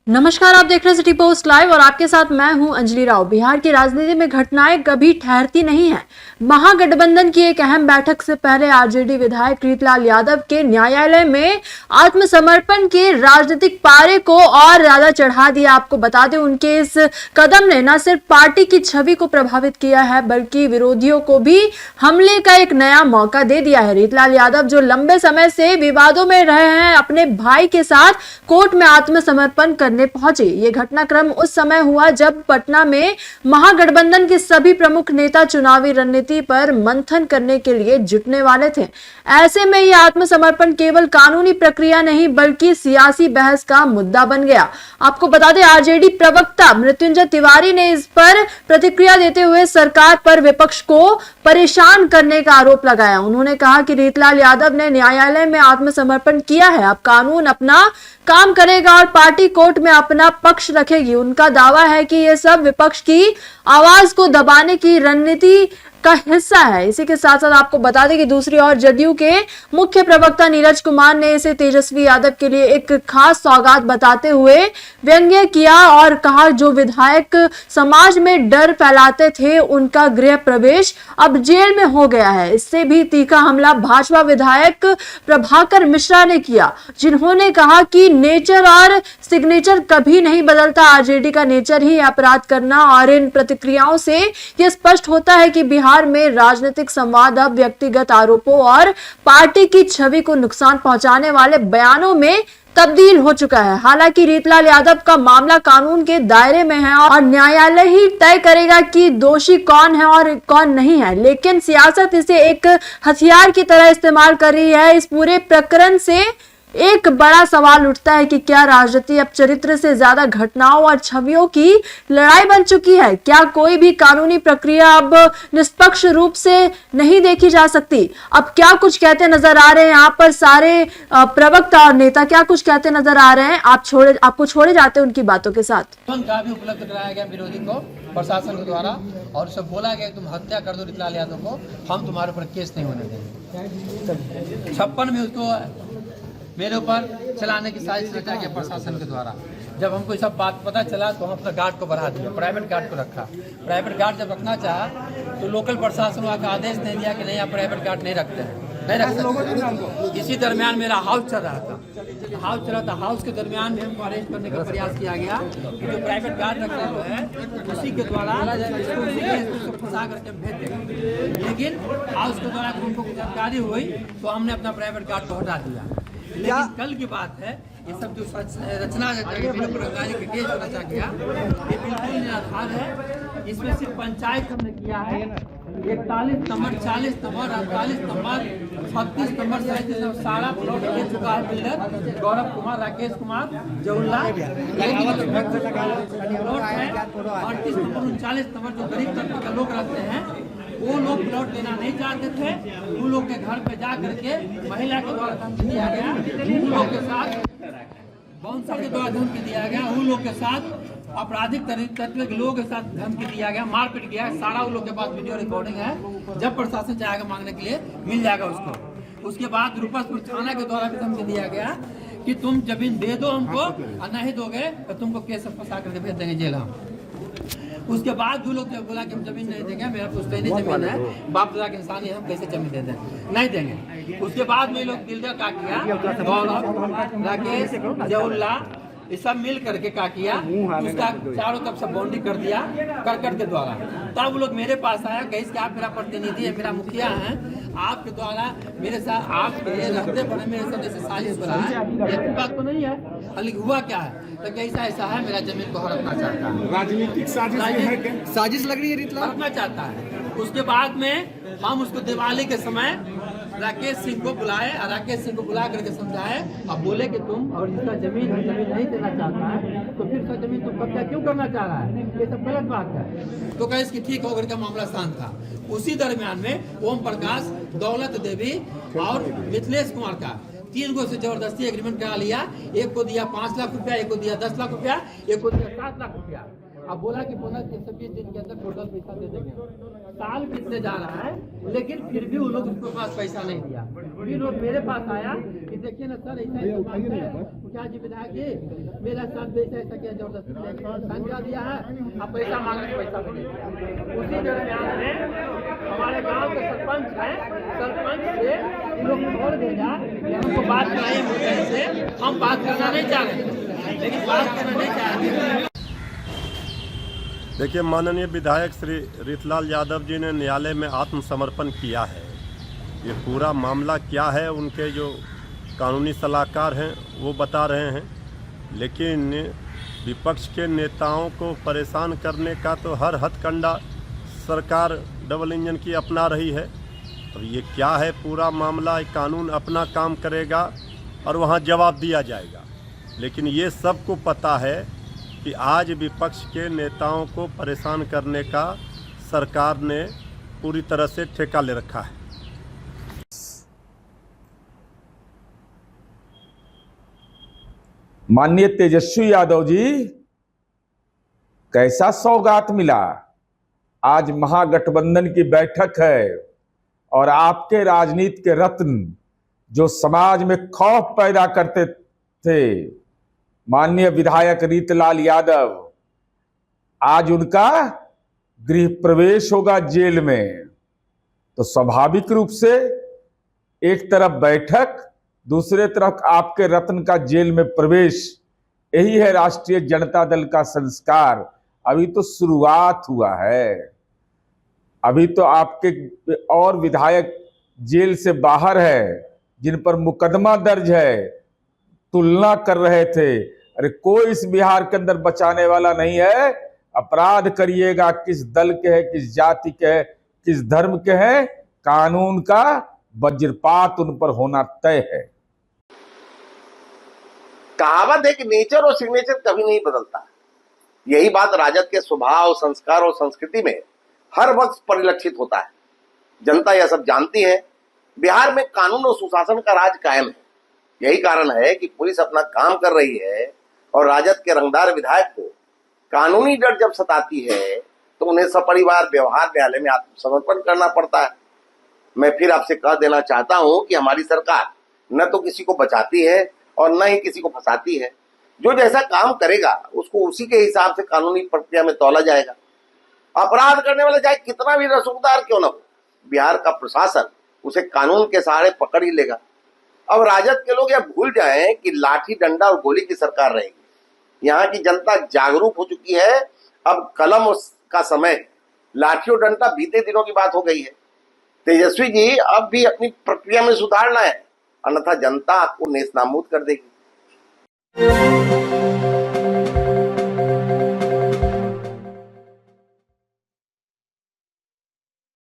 नमस्कार, आप देख रहे हैं सिटी पोस्ट लाइव और आपके साथ मैं हूं अंजलि राव। बिहार की राजनीति में घटनाएं कभी ठहरती नहीं हैं। महागठबंधन की एक अहम बैठक से पहले आरजेडी विधायक रीतलाल यादव के न्यायालय में आत्मसमर्पण के राजनीतिक पारे को और ज्यादा चढ़ा दिया। आपको बता दें, उनके इस कदम ने न सिर्फ पार्टी की छवि को प्रभावित किया है बल्कि विरोधियों को भी हमले का एक नया मौका दे दिया है। रीतलाल यादव जो लंबे समय से विवादों में रहे हैं, अपने भाई के साथ कोर्ट में आत्मसमर्पण पहुंचे। ये घटनाक्रम उस समय हुआ जब पटना में महागठबंधन के सभी प्रमुख नेता चुनावी रणनीति पर मंथन करने के लिए जुटने वाले थे। ऐसे में यह आत्मसमर्पण केवल कानूनी प्रक्रिया नहीं बल्कि सियासी बहस का मुद्दा बन गया। आपको बता दें, आरजेडी प्रवक्ता मृत्युंजय तिवारी ने इस पर प्रतिक्रिया देते हुए सरकार पर विपक्ष को परेशान करने का आरोप लगाया। उन्होंने कहा कि रीतलाल यादव ने न्यायालय में आत्मसमर्पण किया है, अब कानून अपना काम करेगा और पार्टी कोर्ट में अपना पक्ष रखेगी। उनका दावा है कि यह सब विपक्ष की आवाज को दबाने की रणनीति का हिस्सा है। इसी के साथ साथ आपको बता दें कि दूसरी ओर जदयू के मुख्य प्रवक्ता नीरज कुमार ने इसे तेजस्वी यादव के लिए एक खास सौगात बताते हुए व्यंग्य किया और कहा, जो विधायक समाज में डर फैलाते थे उनका गृह प्रवेश अब जेल में हो गया है। इससे भी तीखा हमला भाजपा विधायक प्रभाकर मिश्रा ने किया, जिन्होंने कहा कि नेचर और सिग्नेचर कभी नहीं बदलता, आरजेडी का नेचर ही अपराध करना। और इन प्रतिक्रियाओं से यह स्पष्ट होता है कि बिहार में राजनीतिक संवाद अब व्यक्तिगत आरोपों और पार्टी की छवि को नुकसान पहुंचाने वाले बयानों में तब्दील हो चुका है। हालांकि रीतलाल यादव का मामला कानून के दायरे में है और न्यायालय ही तय करेगा कि दोषी कौन है और कौन नहीं है, लेकिन सियासत इसे एक हथियार की तरह इस्तेमाल कर रही है। इस पूरे प्रकरण से एक बड़ा सवाल उठता है कि क्या राजनीति अब चरित्र से ज्यादा घटनाओं और छवियों की लड़ाई बन चुकी है? क्या कोई भी कानूनी प्रक्रिया अब निष्पक्ष रूप से नहीं देखी जा सकती? अब क्या कुछ कहते नजर आ रहे हैं यहाँ पर सारे प्रवक्ता और नेता, क्या कुछ कहते नजर आ रहे हैं? आपको छोड़े जाते हैं उनकी बातों के साथ। का भी उपलब्ध कराया गया विरोधी को प्रशासन के द्वारा और उसे बोला गया तुम हत्या कर दो रीतलाल यादव को, हम तुम्हारे ऊपर केस नहीं होने देंगे। 56 में उसको मेरे ऊपर चलाने की साजिश रचा गया प्रशासन के द्वारा। जब हमको ये सब बात पता चला तो हम अपना गार्ड को बढ़ा दिया, प्राइवेट गार्ड को रखा। प्राइवेट गार्ड जब रखना चाहा तो लोकल प्रशासन वहाँ का आदेश नहीं दिया कि नहीं आप प्राइवेट गार्ड नहीं रखते हैं, नहीं रख सकते। इसी दरमियान मेरा हाउस चल रहा था, हाउस चल रहा था। हाउस के दरमियान में हमको अरेस्ट करने का प्रयास किया गया कि जो प्राइवेट गार्ड रखे हुए हैं उसी के द्वारा इसको फंसा करके भेज देंगे। लेकिन हाउस के द्वारा उनको जानकारी हुई तो हमने अपना प्राइवेट गार्ड को हटा दिया। लेकिन कल की बात है, ये सब जो रचना के केस रचा गया ये बिल्कुल निराधार है। इसमें सिर्फ पंचायत हमने किया है 41 number, 40 number, 48 number, 36 number, 37 number सारा प्लॉट ले चुका है बिल्डर गौरव कुमार, राकेश कुमार, जौला प्लॉट है। 38 नंबर, 39 नंबर जो गरीब तबके के लोग रहते हैं वो लोग प्लॉट लेना नहीं चाहते थे। उन लोग के घर पे जा करके महिला के द्वारा धमकी दिया गया, उन लोग के साथ बाउंसर के द्वारा धमकी दिया गया, उन लोग के साथ आपराधिक तत्व के लोगों के साथ धमकी दिया गया, मारपीट किया। सारा उन लोग के पास वीडियो रिकॉर्डिंग है। जब प्रशासन चाहेगा मांगने के लिए मिल जाएगा उसको। उसके बाद रूपसपुर थाना के द्वारा भी धमकी दिया गया कि तुम जमीन दे दो हमको और नहीं दोगे तो तुमको केस फंसा करके भेज देंगे जेल हम। उसके बाद जो लोग बोला कि हम जमीन नहीं देंगे, मेरा पुश्तैनी जमीन है, बाप दादा के इंसान है, हम कैसे जमीन दे दें, नहीं देंगे। उसके बाद में लोग बिल्डर का किया, गौरव, राकेश, जौला, ये सब मिल करके का किया, उसका चारों तरफ से बाउंड्री कर दिया करकट के द्वारा। तब वो लोग मेरे पास आया, कहीं कि आप मेरा प्रतिनिधि है, मेरा मुखिया है, आपके द्वारा मेरे साथ आप रहते बने मेरे साथ ऐसे साजिश बना है, ये बात तो नहीं है। लेकिन हुआ क्या है तो कैसा ऐसा है, मेरा जमीन को हड़पना चाहता है, राजनीतिक साजिश लग रही है, हड़पना चाहता है। उसके बाद में हम उसको दिवाली के समय राकेश सिंह को बुलाए और राकेश सिंह को बुला करके समझाए और बोले कि तुम और जिसका जमीन नहीं देना चाहता है तो फिर उसका जमीन तुम कब्जा क्यों करना चाह रहा है, ये सब गलत बात है। तो कहे इसकी ठीक होकर का मामला शांत था। उसी दरमियान में ओम प्रकाश, दौलत देवी और मिथिलेश कुमार का 3 गो से जबरदस्ती एग्रीमेंट करा लिया। एक को दिया 5 लाख रुपया, एक को दिया 10 लाख रुपया, एक को दिया 7 लाख रुपया। अब बोला कि बोनस 320 दिन के अंदर टोटल पैसा दे देंगे। साल बीतने जा रहा है, लेकिन फिर भी वो लोग उसके पास पैसा नहीं दिया। फिर वो मेरे पास आया कि देखिए ना सर, ऐसा मुखिया जी विधायक जी मेरा साथ पैसा ऐसा किया, जबरदस्ती संख्या दिया है, अब पैसा मांगे तो पैसा नहीं दिया। उसी दरमियान में हमारे गांव के सरपंच हैं, सरपंच से इन लोग छोड़ भेजा कि हमको बात कराइए मुद्दे से, हम बात करना नहीं चाह रहे, लेकिन बात करना नहीं चाह रहे। देखिए, माननीय विधायक श्री रीतलाल यादव जी ने न्यायालय में आत्मसमर्पण किया है। ये पूरा मामला क्या है, उनके जो कानूनी सलाहकार हैं वो बता रहे हैं, लेकिन विपक्ष के नेताओं को परेशान करने का तो हर हथकंडा सरकार डबल इंजन की अपना रही है। अब ये क्या है पूरा मामला, कानून अपना काम करेगा और वहाँ जवाब दिया जाएगा। लेकिन ये सबको पता है कि आज विपक्ष के नेताओं को परेशान करने का सरकार ने पूरी तरह से ठेका ले रखा है। माननीय तेजस्वी यादव जी, कैसा सौगात मिला। आज महागठबंधन की बैठक है और आपके राजनीति के रत्न जो समाज में खौफ पैदा करते थे, माननीय विधायक रीतलाल यादव, आज उनका गृह प्रवेश होगा जेल में। तो स्वाभाविक रूप से एक तरफ बैठक, दूसरे तरफ आपके रत्न का जेल में प्रवेश, यही है राष्ट्रीय जनता दल का संस्कार। अभी तो शुरुआत हुआ है, अभी तो आपके और विधायक जेल से बाहर है जिन पर मुकदमा दर्ज है। तुलना कर रहे थे, अरे कोई इस बिहार के अंदर बचाने वाला नहीं है। अपराध करिएगा, किस दल के है, किस जाति के है, किस धर्म के है, कानून का वज्रपात उन पर होना तय है। कहावत है कि नेचर और सिग्नेचर कभी नहीं बदलता। यही बात राजद के स्वभाव, संस्कार और संस्कृति में हर वक्त परिलक्षित होता है। जनता यह सब जानती है। बिहार में कानून और सुशासन का राज कायम है। यही कारण है कि पुलिस अपना काम कर रही है और राजद के रंगदार विधायक को कानूनी डर जब सताती है तो उन्हें सपरिवार व्यवहार न्यायालय में आत्मसमर्पण करना पड़ता है। मैं फिर आपसे कह देना चाहता हूं कि हमारी सरकार न तो किसी को बचाती है और न ही किसी को फंसाती है। जो जैसा काम करेगा उसको उसी के हिसाब से कानूनी प्रक्रिया में तौला जाएगा। अपराध करने वाला चाहे कितना भी रसूखदार क्यों न हो, बिहार का प्रशासन उसे कानून के सहारे पकड़ ही लेगा। अब राजद के लोग यह भूल जाएं कि लाठी डंडा और गोली की सरकार रहेगी। यहाँ की जनता जागरूक हो चुकी है। अब कलम का समय, लाठी और डंडा बीते दिनों की बात हो गई है। तेजस्वी जी, अब भी अपनी प्रक्रिया में सुधारना है, अन्यथा जनता आपको नेस्तनाबूद कर देगी।